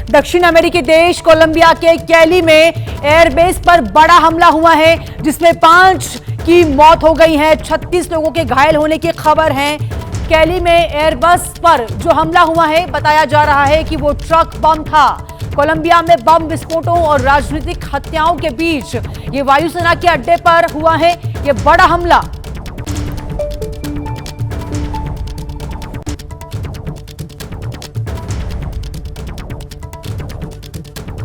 दक्षिण अमेरिकी देश कोलंबिया के कैली में एयरबेस पर बड़ा हमला हुआ है, जिसमें 5 की मौत हो गई है, 36 लोगों के घायल होने की खबर है। कैली में एयरबस पर जो हमला हुआ है, बताया जा रहा है कि वो ट्रक बम था। कोलंबिया में बम विस्फोटों और राजनीतिक हत्याओं के बीच ये वायुसेना के अड्डे पर हुआ है ये बड़ा हमला।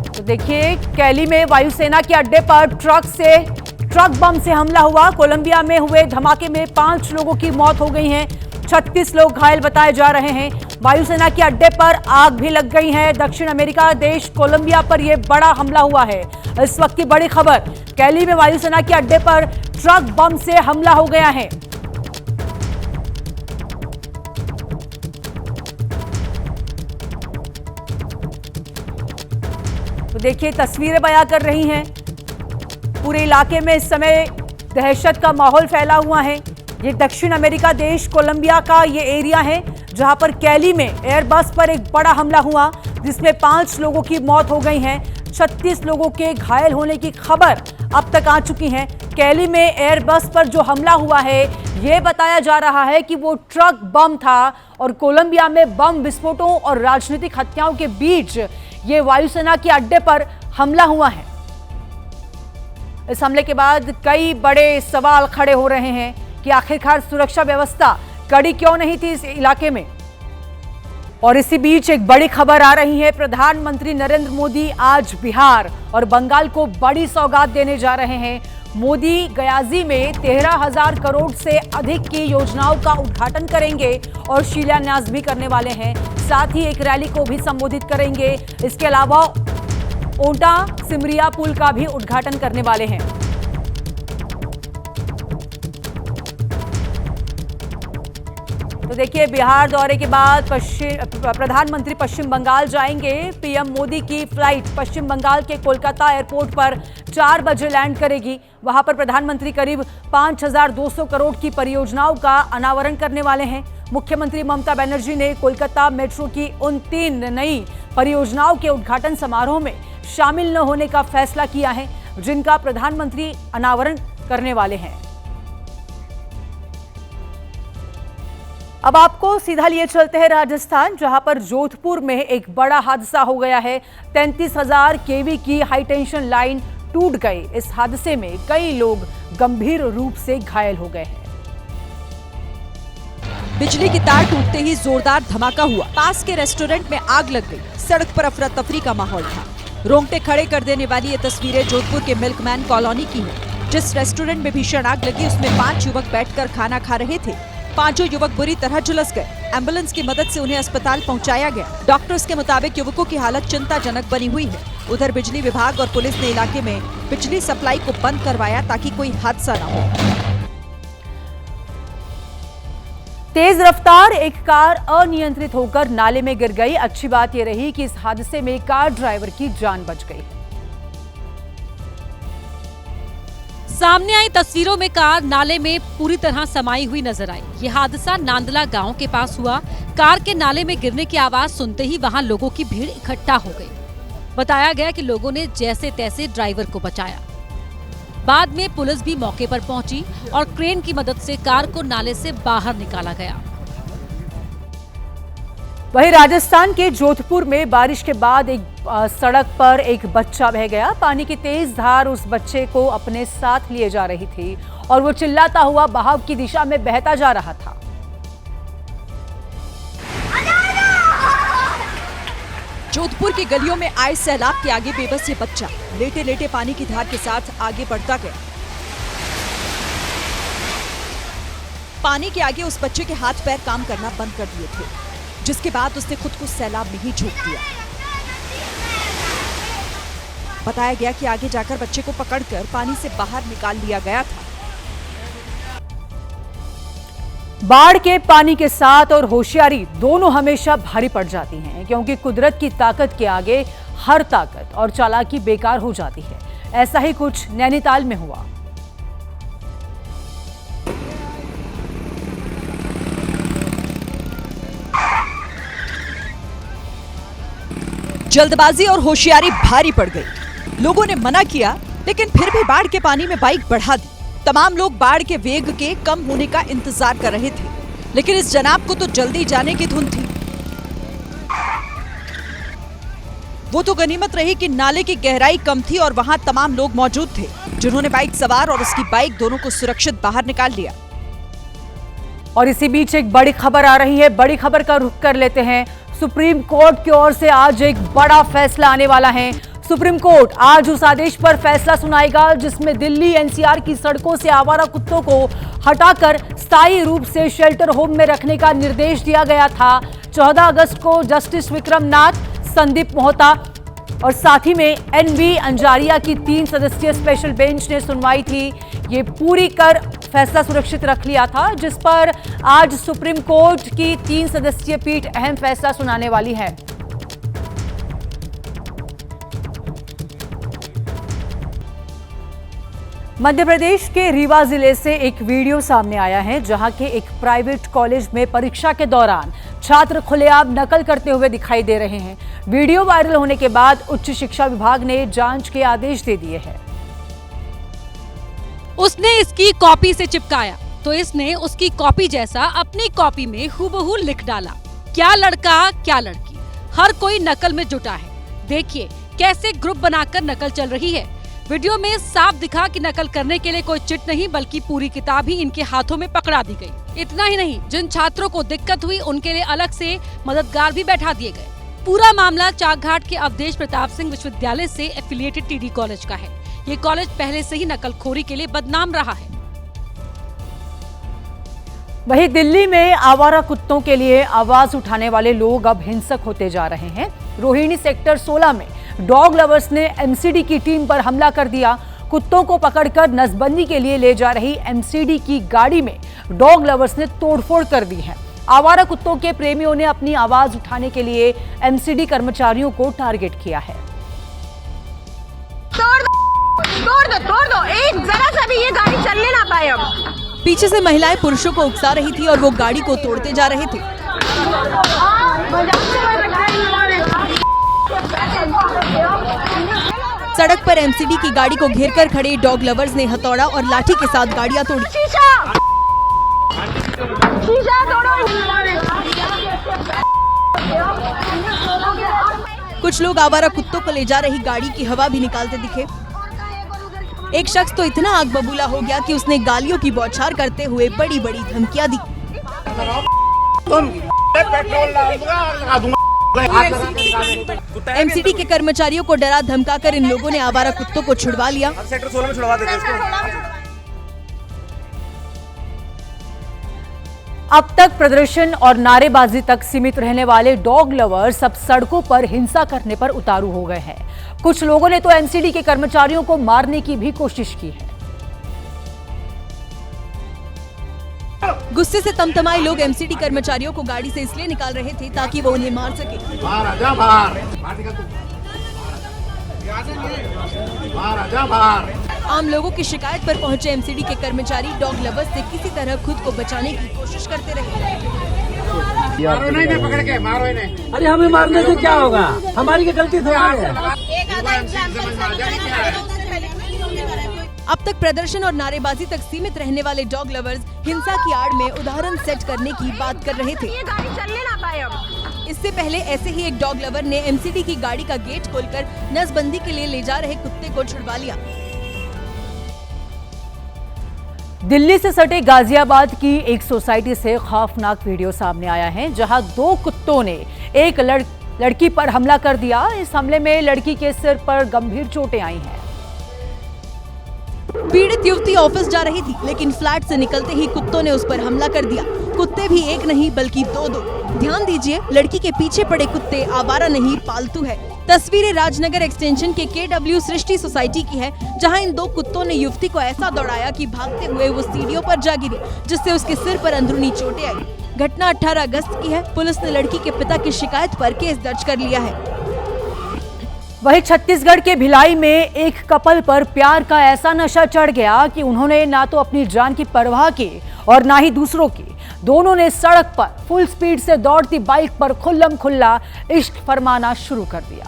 तो देखिए, कैली में वायुसेना के अड्डे पर ट्रक बम से हमला हुआ। कोलंबिया में हुए धमाके में 5 लोगों की मौत हो गई है, 36 लोग घायल बताए जा रहे हैं। वायुसेना के अड्डे पर आग भी लग गई है। दक्षिण अमेरिका देश कोलंबिया पर यह बड़ा हमला हुआ है। इस वक्त की बड़ी खबर, कैली में वायुसेना के अड्डे पर ट्रक बम से हमला हो गया है। तो देखिए, तस्वीरें बयां कर रही हैं। पूरे इलाके में इस समय दहशत का माहौल फैला हुआ है। ये दक्षिण अमेरिका देश कोलंबिया का ये एरिया है जहां पर कैली में एयरबस पर एक बड़ा हमला हुआ, जिसमें 5 लोगों की मौत हो गई है, 36 लोगों के घायल होने की खबर अब तक आ चुकी है। कैली में एयरबस पर जो हमला हुआ है, ये बताया जा रहा है कि वो ट्रक बम था और कोलंबिया में बम विस्फोटों और राजनीतिक हत्याओं के बीच ये वायुसेना के अड्डे पर हमला हुआ है। इस हमले के बाद कई बड़े सवाल खड़े हो रहे हैं कि आखिरकार सुरक्षा व्यवस्था कड़ी क्यों नहीं थी इस इलाके में। और इसी बीच एक बड़ी खबर आ रही है। प्रधानमंत्री नरेंद्र मोदी आज बिहार और बंगाल को बड़ी सौगात देने जा रहे हैं। मोदी गयाजी में 13,000 करोड़ से अधिक की योजनाओं का उद्घाटन करेंगे और शिलान्यास भी करने वाले हैं। साथ ही एक रैली को भी संबोधित करेंगे। इसके अलावा ओटा सिमरिया पुल का भी उद्घाटन करने वाले हैं। तो देखिए, बिहार दौरे के बाद प्रधानमंत्री पश्चिम बंगाल जाएंगे। पीएम मोदी की फ्लाइट पश्चिम बंगाल के कोलकाता एयरपोर्ट पर 4 बजे लैंड करेगी। वहां पर प्रधानमंत्री करीब 5,200 करोड़ की परियोजनाओं का अनावरण करने वाले हैं। मुख्यमंत्री ममता बनर्जी ने कोलकाता मेट्रो की उन 3 नई परियोजनाओं के उद्घाटन समारोह में शामिल न होने का फैसला किया है, जिनका प्रधानमंत्री अनावरण करने वाले हैं। अब आपको सीधा लिए चलते हैं राजस्थान, जहां पर जोधपुर में एक बड़ा हादसा हो गया है। 33,000 केवी की हाई टेंशन लाइन टूट गई। इस हादसे में कई लोग गंभीर रूप से घायल हो गए हैं। बिजली की तार टूटते ही जोरदार धमाका हुआ। पास के रेस्टोरेंट में आग लग गई। सड़क पर अफरा तफरी का माहौल था। रोंगटे खड़े कर देने वाली ये तस्वीरें जोधपुर के मिल्कमैन कॉलोनी की हैं। जिस रेस्टोरेंट में भीषण आग लगी, उसमें 5 युवक बैठकर खाना खा रहे थे। 5 युवक बुरी तरह झुलस गए। एम्बुलेंस की मदद से उन्हें अस्पताल पहुंचाया गया। डॉक्टर्स के मुताबिक युवकों की हालत चिंताजनक बनी हुई है। उधर बिजली विभाग और पुलिस ने इलाके में बिजली सप्लाई को बंद करवाया ताकि कोई हादसा न हो। तेज रफ्तार एक कार अनियंत्रित होकर नाले में गिर गई। अच्छी बात यह रही कि इस हादसे में कार ड्राइवर की जान बच गई। सामने आई तस्वीरों में कार नाले में पूरी तरह समाई हुई नजर आई। ये हादसा नांदला गांव के पास हुआ। कार के नाले में गिरने की आवाज सुनते ही वहां लोगों की भीड़ इकट्ठा हो गई। बताया गया कि लोगों ने जैसे तैसे ड्राइवर को बचाया। बाद में पुलिस भी मौके पर पहुंची और क्रेन की मदद से कार को नाले से बाहर निकाला गया। वहीं राजस्थान के जोधपुर में बारिश के बाद एक सड़क पर एक बच्चा बह गया। पानी की तेज धार उस बच्चे को अपने साथ लिए जा रही थी और वो चिल्लाता हुआ बहाव की दिशा में बहता जा रहा था। जोधपुर की गलियों में आए सैलाब के आगे बेबस ये बच्चा लेटे लेटे पानी की धार के साथ आगे बढ़ता गया। पानी के आगे उस बच्चे के हाथ पैर काम करना बंद कर दिए थे, जिसके बाद उसने खुद को सैलाब में ही झोंक दिया। बताया गया कि आगे जाकर बच्चे को पकड़कर पानी से बाहर निकाल लिया गया था। बाढ़ के पानी के साथ और होशियारी दोनों हमेशा भारी पड़ जाती हैं, क्योंकि कुदरत की ताकत के आगे हर ताकत और चालाकी बेकार हो जाती है। ऐसा ही कुछ नैनीताल में हुआ। जल्दबाजी और होशियारी भारी पड़ गई। लोगों ने मना किया, लेकिन फिर भी बाढ़ के पानी में बाइक बढ़ा दी। तमाम लोग बाढ़ के वेग के कम होने का इंतजार कर रहे थे, लेकिन इस जनाब को तो जल्दी जाने की धुन थी। वो तो गनीमत रही कि नाले की गहराई कम थी और वहां तमाम लोग मौजूद थे, जिन्होंने बाइक सवार और उसकी बाइक दोनों को सुरक्षित बाहर निकाल लिया। और इसी बीच एक बड़ी खबर आ रही है। बड़ी खबर का रुख कर लेते हैं। सुप्रीम कोर्ट की ओर से आज एक बड़ा फैसला आने वाला है। सुप्रीम कोर्ट आज उस आदेश पर फैसला सुनाएगा जिसमें दिल्ली एनसीआर की सड़कों से आवारा कुत्तों को हटाकर स्थायी रूप से शेल्टर होम में रखने का निर्देश दिया गया था। 14 अगस्त को जस्टिस विक्रम नाथ, संदीप मोहता और साथ ही में एनवी अंजारिया की 3 सदस्यीय स्पेशल बेंच ने सुनवाई थी। ये पूरी कर फैसला सुरक्षित रख लिया था, जिस पर आज सुप्रीम कोर्ट की 3 सदस्यीय पीठ अहम फैसला सुनाने वाली है। मध्य प्रदेश के रीवा जिले से एक वीडियो सामने आया है, जहां के एक प्राइवेट कॉलेज में परीक्षा के दौरान छात्र खुलेआम नकल करते हुए दिखाई दे रहे हैं। वीडियो वायरल होने के बाद उच्च शिक्षा विभाग ने जांच के आदेश दे दिए हैं। उसने इसकी कॉपी से चिपकाया तो इसने उसकी कॉपी जैसा अपनी कॉपी में हूबहू लिख डाला। क्या लड़का क्या लड़की, हर कोई नकल में जुटा है। देखिए कैसे ग्रुप बनाकर नकल चल रही है। वीडियो में साफ दिखा कि नकल करने के लिए कोई चिट नहीं बल्कि पूरी किताब ही इनके हाथों में पकड़ा दी गई। इतना ही नहीं, जिन छात्रों को दिक्कत हुई उनके लिए अलग से मददगार भी बैठा दिए गए। पूरा मामला चाकघाट के अवधेश प्रताप सिंह विश्वविद्यालय से एफिलिएटेड टीडी कॉलेज का है। ये कॉलेज पहले से ही नकलखोरी के लिए बदनाम रहा है। वहीं दिल्ली में आवारा कुत्तों के लिए आवाज उठाने वाले लोग अब हिंसक होते जा रहे हैं। रोहिणी सेक्टर 16 में डॉग लवर्स ने एमसीडी की टीम पर हमला कर दिया। कुत्तों को पकड़कर नसबंदी के लिए ले जा रही एमसीडी की गाड़ी में डॉग लवर्स ने तोड़फोड़ कर दी है। आवारा कुत्तों के प्रेमियों ने अपनी आवाज उठाने के लिए एमसीडी कर्मचारियों को टारगेट किया है। तोड़ दो, एक जरा सा भी ये गाड़ी चलने ना पाए। अब पीछे से महिलाएं पुरुषों को उकसा रही थी और वो गाड़ी को तोड़ते जा रहे थे। सड़क पर एमसीडी की गाड़ी को घेरकर खड़े डॉग लवर्स ने हथौड़ा और लाठी के साथ गाड़ियां तोड़ी। शीशा तोड़ो। कुछ लोग आवारा कुत्तों को ले जा रही गाड़ी की हवा भी निकालते दिखे। एक शख्स तो इतना आग बबूला हो गया कि उसने गालियों की बौछार करते हुए बड़ी बड़ी धमकियां दी। एमसीडी के कर्मचारियों को डरा धमकाकर इन लोगों ने आवारा कुत्तों को छुड़वा लिया। सेक्टर 16 में छुड़वा देते इसको। अब तक प्रदर्शन और नारेबाजी तक सीमित रहने वाले डॉग लवर्स अब सड़कों पर हिंसा करने पर उतारू हो गए हैं। कुछ लोगों ने तो एमसीडी के कर्मचारियों को मारने की भी कोशिश की है। गुस्से से तमतमाए लोग एमसीडी कर्मचारियों को गाड़ी से इसलिए निकाल रहे थे ताकि वो उन्हें मार सके। आम लोगों की शिकायत पर पहुंचे एमसीडी के कर्मचारी डॉग लवर्स से किसी तरह खुद को बचाने की कोशिश करते रहे। मारो नहीं, पकड़ के मारो नहीं। अरे हमें मारने से क्या होगा, हमारी क्या गलती थोड़ी है। अब तक प्रदर्शन और नारेबाजी तक सीमित रहने वाले डॉग लवर्स हिंसा की आड़ में उदाहरण सेट करने की बात कर रहे थे। ये गाड़ी चलने ना पाए। अब इससे पहले ऐसे ही एक डॉग लवर ने एमसीडी की गाड़ी का गेट खोलकर नसबंदी के लिए ले जा रहे कुत्ते को छुड़वा लिया। दिल्ली से सटे गाजियाबाद की एक सोसाइटी से खौफनाक वीडियो सामने आया है, जहां 2 कुत्तों ने एक लड़की पर हमला कर दिया। इस हमले में लड़की के सिर पर गंभीर चोटें आई हैं। पीड़ित युवती ऑफिस जा रही थी, लेकिन फ्लैट से निकलते ही कुत्तों ने उस पर हमला कर दिया। कुत्ते भी एक नहीं बल्कि 2-2। ध्यान दीजिए, लड़की के पीछे पड़े कुत्ते आवारा नहीं पालतू है। तस्वीरें राजनगर एक्सटेंशन के KW सृष्टि सोसाइटी की है, जहां इन 2 कुत्तों ने युवती को ऐसा दौड़ाया कि भागते हुए वो सीढ़ियों पर जा गिरी, जिससे उसके सिर पर अंदरूनी चोटें आई। घटना 18 अगस्त की है। पुलिस ने लड़की के पिता की शिकायत पर केस दर्ज कर लिया है। वहीं छत्तीसगढ़ के भिलाई में एक कपल पर प्यार का ऐसा नशा चढ़ गया कि उन्होंने ना तो अपनी जान की परवाह की और ना ही दूसरों की। दोनों ने सड़क पर फुल स्पीड से दौड़ती बाइक पर खुल्लम खुल्ला इश्क फरमाना शुरू कर दिया।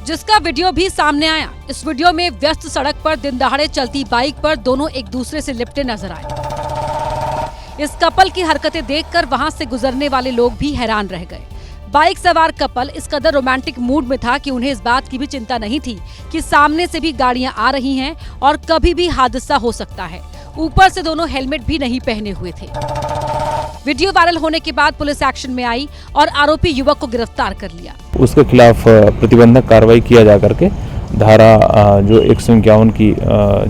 जिसका वीडियो भी सामने आया। इस वीडियो में व्यस्त सड़क पर दिन दहाड़े चलती बाइक पर दोनों एक दूसरे से लिपटे नजर आए। इस कपल की हरकतें देखकर वहां से गुजरने वाले लोग भी हैरान रह गए। बाइक सवार कपल इस कदर रोमांटिक मूड में था कि उन्हें इस बात की भी चिंता नहीं थी कि सामने से भी गाड़ियां आ रही हैं और कभी भी हादसा हो सकता है। ऊपर से दोनों हेलमेट भी नहीं पहने हुए थे। वीडियो वायरल होने के बाद पुलिस एक्शन में आई और आरोपी युवक को गिरफ्तार कर लिया। उसके खिलाफ प्रतिबंधक कार्रवाई किया जा करके धारा जो 151 की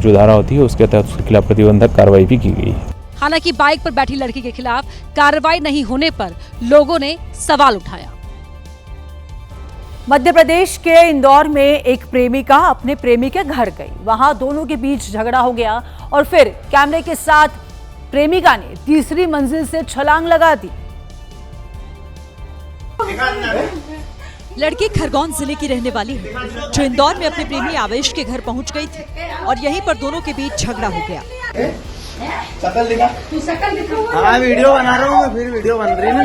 जो धारा होती है उसके तहत उसके खिलाफ प्रतिबंधक कार्रवाई भी की गई है। हालांकि बाइक पर बैठी लड़की के खिलाफ कार्रवाई नहीं होने पर लोगों ने सवाल उठाया। मध्य प्रदेश के इंदौर में एक प्रेमिका अपने प्रेमी के घर गई। वहां दोनों के बीच झगड़ा हो गया और फिर कैमरे के साथ प्रेमिका ने तीसरी मंजिल से छलांग लगा दी। लड़की खरगोन जिले की रहने वाली है, जो इंदौर में अपने प्रेमी आवेश के घर पहुंच गई थी और यहीं पर दोनों के बीच झगड़ा हो गया। शकल दिखा, तू शकल दिखा। हाँ, वीडियो बना रहा हूँ मैं, फिर वीडियो बन रही है ना।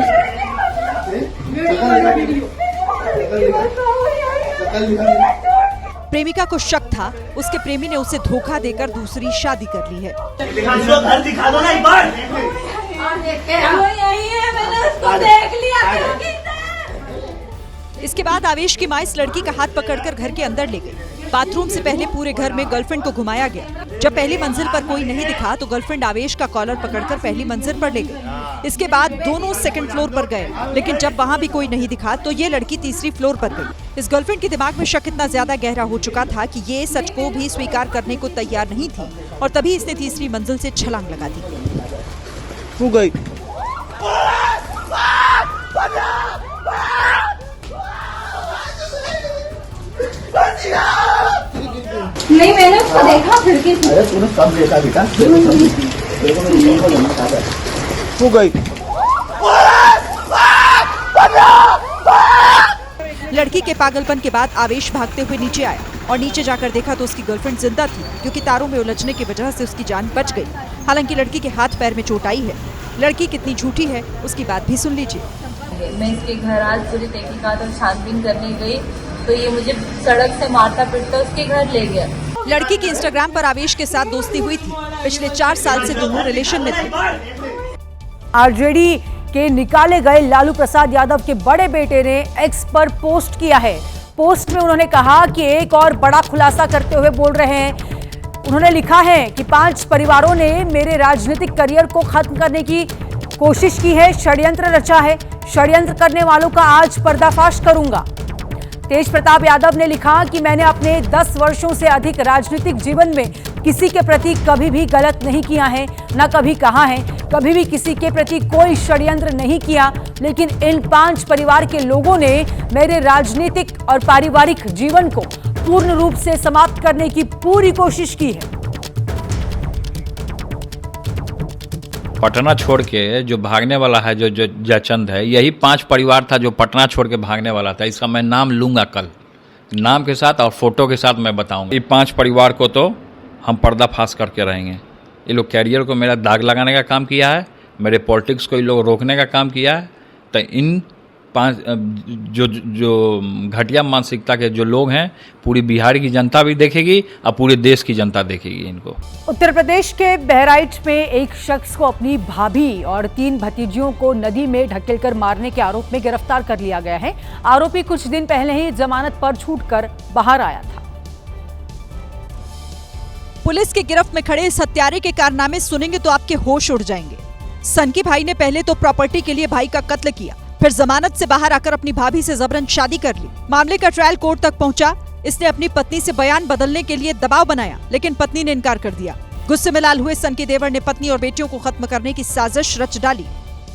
प्रेमिका को शक था उसके प्रेमी ने उसे धोखा देकर दूसरी शादी कर ली है। घर दिखा दो ना एक बार। इसके बाद आवेश की मां इस लड़की का हाथ पकड़कर घर के अंदर ले गई। बाथरूम से पहले पूरे घर में गर्लफ्रेंड को घुमाया गया। जब पहली मंजिल पर कोई नहीं दिखा तो गर्लफ्रेंड आवेश का कॉलर पकड़कर पहली मंजिल पर ले गई। इसके बाद दोनों सेकंड फ्लोर पर गए, लेकिन जब वहां भी कोई नहीं दिखा तो ये लड़की तीसरी फ्लोर पर गई। इस गर्लफ्रेंड के दिमाग में शक इतना ज्यादा गहरा हो चुका था कि ये सच को भी स्वीकार करने को तैयार नहीं थी और तभी इसने तीसरी मंजिल से छलांग लगा दी। तू गई। नहीं, मैंने उसको देखा खिड़की से। अरे तूने कब देखा बेटा? तू गई। लड़की के पागलपन के बाद आवेश भागते हुए नीचे आया और नीचे जाकर देखा तो उसकी गर्लफ्रेंड जिंदा थी, क्योंकि तारों में उलझने की वजह से उसकी जान बच गई। हालांकि लड़की के हाथ पैर में चोट आई है। लड़की कितनी झूठी है उसकी बात भी सुन लीजिए। मैं इसके घर आज पूरी तहकीकात और छानबीन करने गई तो ये मुझे सड़क से मारता पीटता उसके घर ले गया। लड़की की इंस्टाग्राम पर आवेश के साथ दोस्ती हुई थी। पिछले 4 साल से दोनों रिलेशन में थे। आरजेडी के निकाले गए लालू प्रसाद यादव के बड़े बेटे ने एक्स पर पोस्ट किया है। पोस्ट में उन्होंने कहा कि एक और बड़ा खुलासा करते हुए बोल रहे हैं। उन्होंने लिखा है कि 5 परिवारों ने मेरे राजनीतिक करियर को खत्म करने की कोशिश की है, षड्यंत्र रचा है। षड्यंत्र करने वालों का आज पर्दाफाश करूंगा। तेज प्रताप यादव ने लिखा कि मैंने अपने 10 वर्षों से अधिक राजनीतिक जीवन में किसी के प्रति कभी भी गलत नहीं किया है, न कभी कहा है, कभी भी किसी के प्रति कोई षड्यंत्र नहीं किया। लेकिन इन 5 परिवार के लोगों ने मेरे राजनीतिक और पारिवारिक जीवन को पूर्ण रूप से समाप्त करने की पूरी कोशिश की है। पटना छोड़ के जो भागने वाला है, जो जयचंद है, यही 5 परिवार था जो पटना छोड़ के भागने वाला था। इसका मैं नाम लूंगा कल, नाम के साथ और फोटो के साथ मैं बताऊंगा। ये 5 परिवार को तो हम पर्दाफाश करके रहेंगे। ये लोग कैरियर को मेरा दाग लगाने का काम किया है, मेरे पॉलिटिक्स को ये लोग रोकने का काम किया है। तो इन 5 जो घटिया मानसिकता के जो लोग हैं, पूरी बिहार की जनता भी देखेगी और पूरे देश की जनता देखेगी इनको। उत्तर प्रदेश के बहराइच में एक शख्स को अपनी भाभी और 3 भतीजियों को नदी में ढकेलकर मारने के आरोप में गिरफ्तार कर लिया गया है। आरोपी कुछ दिन पहले ही जमानत पर छूटकर बाहर आया था। पुलिस की गिरफ्त में खड़े इस हत्यारे के कारनामे सुनेंगे तो आपके होश उड़ जाएंगे। सनकी भाई ने पहले तो प्रॉपर्टी के लिए भाई का कत्ल किया, फिर जमानत से बाहर आकर अपनी भाभी से जबरन शादी कर ली। मामले का ट्रायल कोर्ट तक पहुंचा। इसने अपनी पत्नी से बयान बदलने के लिए दबाव बनाया, लेकिन पत्नी ने इनकार कर दिया। गुस्से में लाल हुए सनकी देवर ने पत्नी और बेटियों को खत्म करने की साजिश रच डाली।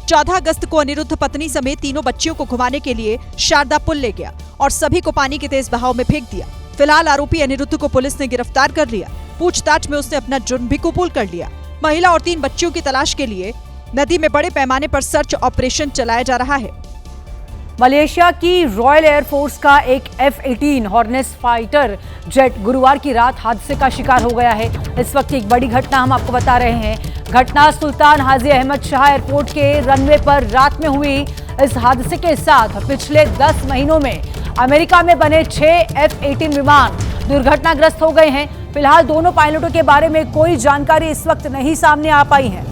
14 अगस्त को अनिरुद्ध पत्नी समेत 3 बच्चियों को घुमाने के लिए शारदा पुल ले गया और सभी को पानी के तेज बहाव में फेंक दिया। फिलहाल आरोपी अनिरुद्ध को पुलिस ने गिरफ्तार कर लिया। पूछताछ में उसने अपना जुर्म भी कबूल कर लिया। महिला और 3 बच्चियों की तलाश के लिए नदी में बड़े पैमाने पर सर्च ऑपरेशन चलाया जा रहा है। मलेशिया की रॉयल एयरफोर्स का एक F-18 हॉर्नेट फाइटर जेट गुरुवार की रात हादसे का शिकार हो गया है। इस वक्त एक बड़ी घटना हम आपको बता रहे हैं। घटना सुल्तान हाजी अहमद शाह एयरपोर्ट के रनवे पर रात में हुई। इस हादसे के साथ पिछले 10 महीनों में अमेरिका में बने 6 F-18 विमान दुर्घटनाग्रस्त हो गए हैं। फिलहाल दोनों पायलटों के बारे में कोई जानकारी इस वक्त नहीं सामने आ पाई है।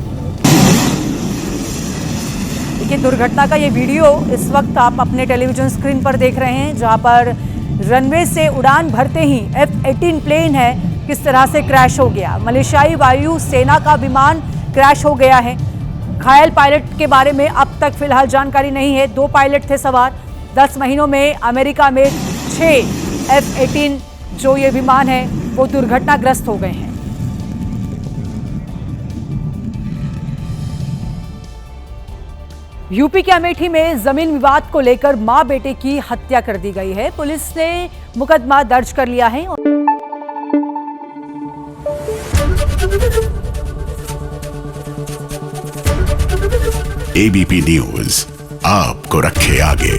देखिए, दुर्घटना का ये वीडियो इस वक्त आप अपने टेलीविजन स्क्रीन पर देख रहे हैं, जहां पर रनवे से उड़ान भरते ही F-18 प्लेन है किस तरह से क्रैश हो गया। मलेशियाई वायु सेना का विमान क्रैश हो गया है। घायल पायलट के बारे में अब तक फिलहाल जानकारी नहीं है। 2 पायलट थे सवार। 10 महीनों में अमेरिका में 6 F-18 जो ये विमान है वो दुर्घटनाग्रस्त हो गए हैं। यूपी के अमेठी में जमीन विवाद को लेकर मां बेटे की हत्या कर दी गई है। पुलिस ने मुकदमा दर्ज कर लिया है। एबीपी न्यूज आपको रखे आगे।